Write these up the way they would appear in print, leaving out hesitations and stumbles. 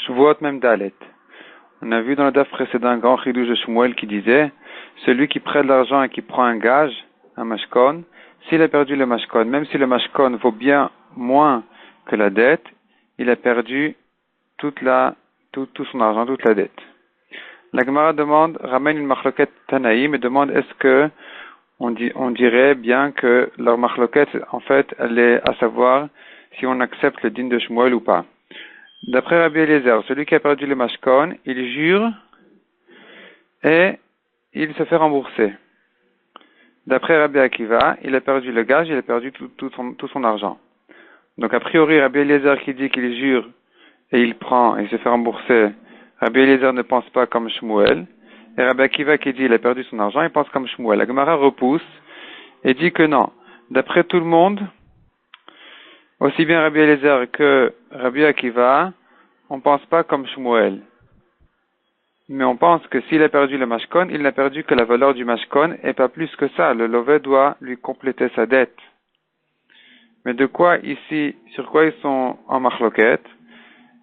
Shavuot même Dalet. On a vu dans le daf précédent un grand chidouche de Shmuel qui disait, celui qui prête de l'argent et qui prend un gage, un mashkon, s'il a perdu le mashkon, même si le mashkon vaut bien moins que la dette, il a perdu tout son argent, toute la dette. La Gemara ramène une machloket Tanaïm et demande est-ce que on dirait bien que leur machloket, en fait, elle est à savoir si on accepte le din de Shmuel ou pas. D'après Rabbi Eliezer, celui qui a perdu le mashkon, il jure et il se fait rembourser. D'après Rabbi Akiva, il a perdu le gage, il a perdu tout son argent. Donc a priori, Rabbi Eliezer qui dit qu'il jure et il prend et il se fait rembourser, Rabbi Eliezer ne pense pas comme Shmuel. Et Rabbi Akiva qui dit qu'il a perdu son argent, il pense comme Shmuel. La Gemara repousse et dit que non. D'après tout le monde, aussi bien Rabbi Eliezer que Rabbi Akiva, on pense pas comme Shmuel. Mais on pense que s'il a perdu le mashkon, il n'a perdu que la valeur du mashkon et pas plus que ça. Le lové doit lui compléter sa dette. Mais de quoi ici, sur quoi ils sont en machloket?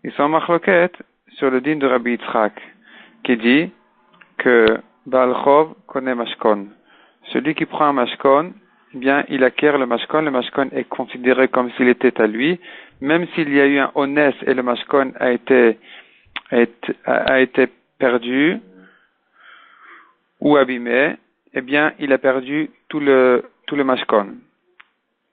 Ils sont en machloket sur le din de Rabbi Yitzhak, qui dit que Baal Chov connaît mashkon. Celui qui prend un mashkon, eh bien, il acquiert le mashkon est considéré comme s'il était à lui, même s'il y a eu un honès et le mashkon a été perdu ou abîmé, eh bien, il a perdu tout le mashkon.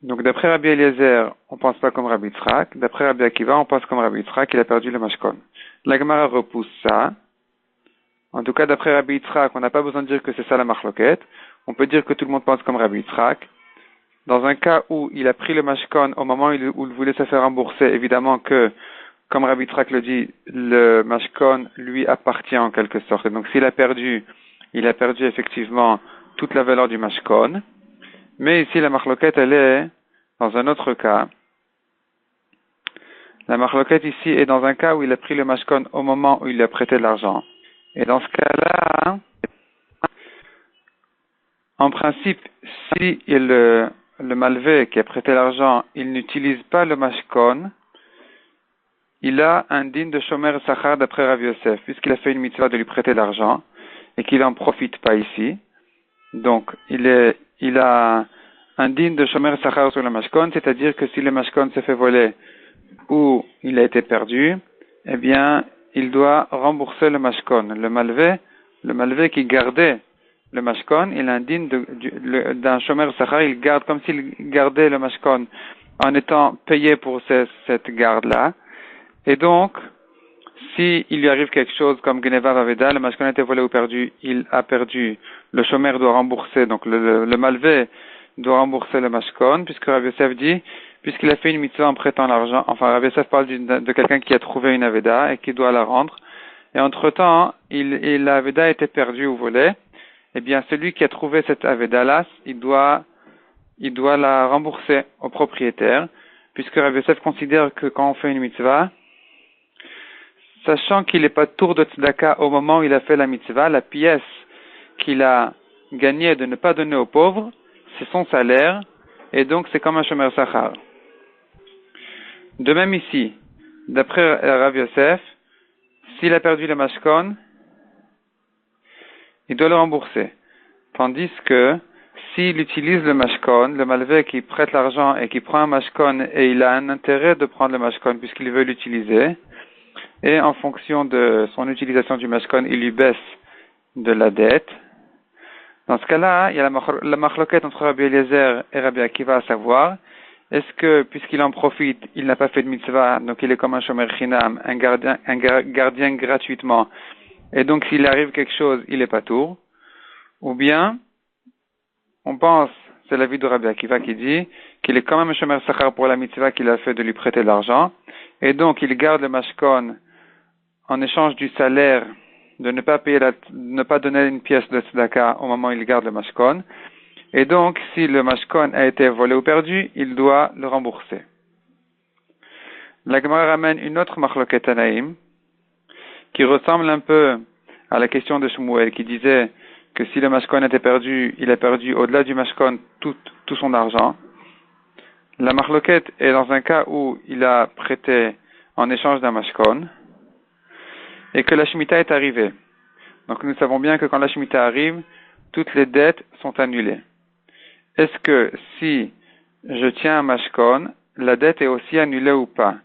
Donc, d'après Rabbi Eliezer, on pense pas comme Rabbi Yitzhak. D'après Rabbi Akiva, on pense comme Rabbi Yitzhak, il a perdu le mashkon. La Gemara repousse ça. En tout cas, d'après Rabbi Yitzhak, on n'a pas besoin de dire que c'est ça la machloket. On peut dire que tout le monde pense comme Rabbi Yitzhak. Dans un cas où il a pris le mashkon au moment où il voulait se faire rembourser, évidemment que, comme Rabbi Yitzhak le dit, le mashkon lui appartient en quelque sorte. Et donc, s'il a perdu, il a perdu effectivement toute la valeur du mashkon. Mais ici, la machloket, elle est dans un autre cas. La machloket ici est dans un cas où il a pris le mashkon au moment où il lui a prêté de l'argent. Et dans ce cas-là, en principe, si le malvé qui a prêté l'argent, il n'utilise pas le mashkon, il a un din de shomer sachar d'après Rav Yosef, puisqu'il a fait une mitzvah de lui prêter l'argent et qu'il n'en profite pas ici. Donc, il a un din de shomer sachar sur le mashkon, c'est-à-dire que si le mashkon se fait voler ou il a été perdu, eh bien, il doit rembourser le mashkon. Le malvé qui gardait le mashkon, il a un din d'un shomer sachar, il garde comme s'il gardait le mashkon en étant payé pour cette garde-là. Et donc, si il lui arrive quelque chose comme Geneva Vaveda, le mashkon a été volé ou perdu, il a perdu, le shomer doit rembourser, donc le malvé doit rembourser le mashkon, puisque Rav Yosef dit, puisqu'il a fait une mitzvah en prêtant l'argent, enfin Rav Yosef parle de quelqu'un qui a trouvé une aveda et qui doit la rendre, et entre-temps, la aveda a été perdue ou volée, eh bien celui qui a trouvé cette aveda-là, il doit la rembourser au propriétaire, puisque Rav Yosef considère que quand on fait une mitzvah, sachant qu'il n'est pas tour de tzedaka au moment où il a fait la mitzvah, la pièce qu'il a gagnée de ne pas donner aux pauvres, c'est son salaire, et donc c'est comme un shomer sachar. De même ici, d'après Rav Yosef, s'il a perdu le mashkon, il doit le rembourser. Tandis que, s'il utilise le mashkon, le malvé qui prête l'argent et qui prend un mashkon et il a un intérêt de prendre le mashkon puisqu'il veut l'utiliser, et en fonction de son utilisation du mashkon, il lui baisse de la dette. Dans ce cas-là, il y a la machloket entre Rabbi Eliezer et Rabbi Akiva à savoir, est-ce que, puisqu'il en profite, il n'a pas fait de mitzvah, donc il est comme un shomer chinam, un gardien gratuitement, et donc s'il arrive quelque chose, il est pas tour, ou bien, on pense, c'est l'avis de Rabbi Akiva qui dit, qu'il est quand même un shomer sachar pour la mitzvah qu'il a fait de lui prêter de l'argent, et donc il garde le mashkon en échange du salaire de ne pas donner une pièce de tzedaka au moment où il garde le mashkon. Et donc, si le mashkon a été volé ou perdu, il doit le rembourser. La Gemara ramène une autre machloket Tanaïm, qui ressemble un peu à la question de Shmuel, qui disait que si le mashkon était perdu, il a perdu au-delà du mashkon tout son argent. La machloket est dans un cas où il a prêté en échange d'un mashkon. et que la Shemitah est arrivée. Donc nous savons bien que quand la Shemitah arrive, toutes les dettes sont annulées. Est-ce que si je tiens un mashkon, la dette est aussi annulée ou pas?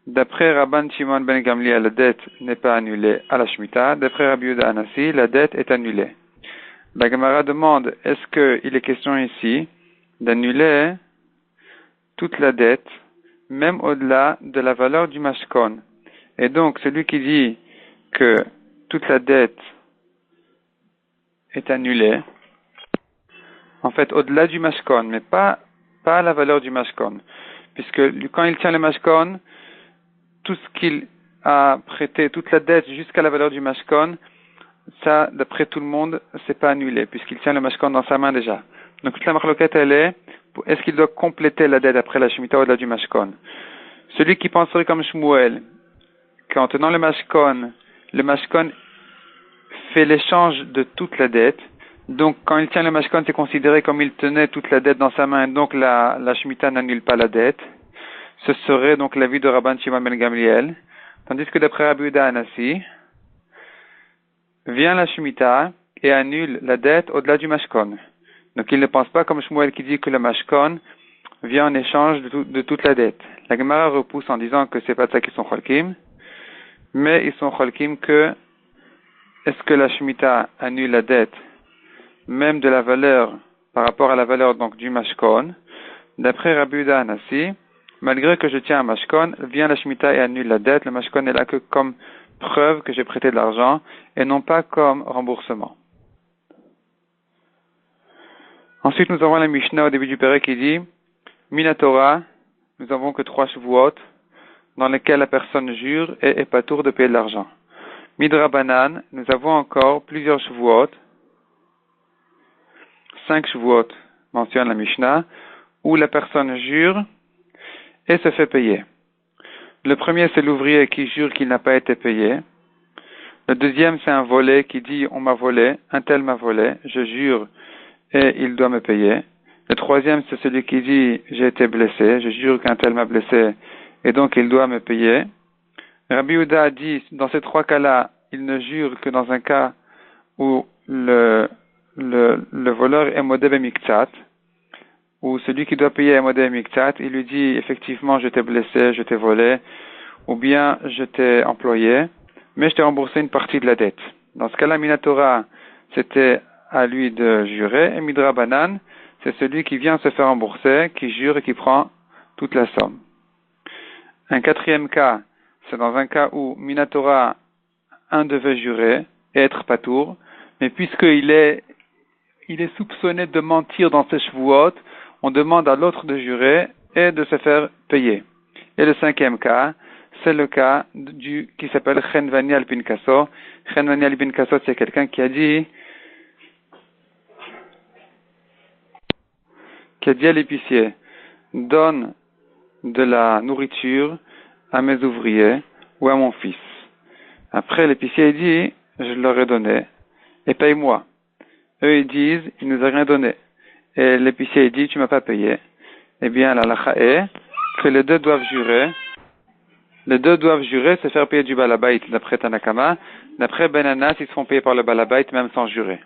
D'après Rabban Shimon ben Gamliel, la dette n'est pas annulée à la Shemitah. D'après Rabbi Yehuda Hanassi, la dette est annulée. La Gemara demande, est-ce qu'il est question ici d'annuler toute la dette, même au-delà de la valeur du mashkon? Et donc, celui qui dit que toute la dette est annulée, en fait, au-delà du mashkon, mais pas à la valeur du mashkon. Puisque quand il tient le mashkon, tout ce qu'il a prêté, toute la dette jusqu'à la valeur du mashkon, ça, d'après tout le monde, c'est pas annulé, puisqu'il tient le mashkon dans sa main déjà. Donc toute la marloquette, elle est-ce qu'il doit compléter la dette après la Shemitah au-delà du mashkon? Celui qui penserait comme Shmuel, qu'en tenant le mashkon fait l'échange de toute la dette. Donc, quand il tient le mashkon, c'est considéré comme il tenait toute la dette dans sa main, donc la Shemitah n'annule pas la dette. Ce serait donc l'avis de Rabban Shimon ben Gamliel. Tandis que d'après Rabbi Yehuda Hanassi, vient la Shemitah et annule la dette au-delà du mashkon. Donc, il ne pense pas comme Shmuel qui dit que le mashkon vient en échange de toute la dette. La Gemara repousse en disant que c'est pas de ça qu'ils sont cholkim, mais ils sont cholkim que est-ce que la Shemitah annule la dette même de la valeur par rapport à la valeur donc du mashkon? D'après Rabbi Yehuda Hanassi, malgré que je tiens un mashkon, vient la Shemitah et annule la dette. Le mashkon est là que comme preuve que j'ai prêté de l'argent et non pas comme remboursement. Ensuite, nous avons la Mishnah au début du Pérec qui dit Minatora, nous avons que 3 Shavuot dans lesquels la personne jure et est pas tour de payer de l'argent. Midrabanan, nous avons encore plusieurs Shavuot, 5 Shavuot, mentionne la Mishnah, où la personne jure et se fait payer. Le premier, c'est l'ouvrier qui jure qu'il n'a pas été payé. Le deuxième, c'est un volé qui dit on m'a volé, un tel m'a volé, je jure et il doit me payer. Le troisième, c'est celui qui dit j'ai été blessé, je jure qu'un tel m'a blessé et donc il doit me payer. Rabbi Yehuda a dit dans ces 3 cas-là, il ne jure que dans un cas où le voleur est modé b'miktsat, ou celui qui doit payer est modé b'miktsat, il lui dit effectivement je t'ai blessé, je t'ai volé, ou bien je t'ai employé, mais je t'ai remboursé une partie de la dette. Dans ce cas-là, Minatora, c'était à lui de jurer, et Midra Banan, c'est celui qui vient se faire rembourser, qui jure et qui prend toute la somme. Un 4e cas, c'est dans un cas où Minatora, un devait jurer et être patour, mais puisqu'il est soupçonné de mentir dans ses Shavuot, on demande à l'autre de jurer et de se faire payer. Et le 5e cas, c'est le cas qui s'appelle Chenvani al-Pinkaso. Chenvani al-Pinkaso, c'est quelqu'un qui a dit à l'épicier, donne de la nourriture à mes ouvriers ou à mon fils. Après, l'épicier dit, je leur ai donné, et paye-moi. Eux, ils disent, il nous a rien donné. Et l'épicier dit, tu m'as pas payé. Eh bien, la halakha est que les deux doivent jurer. Les deux doivent jurer, se faire payer du balabait d'après Tanakama. D'après Ben Anas, ils se font payer par le balabait même sans jurer.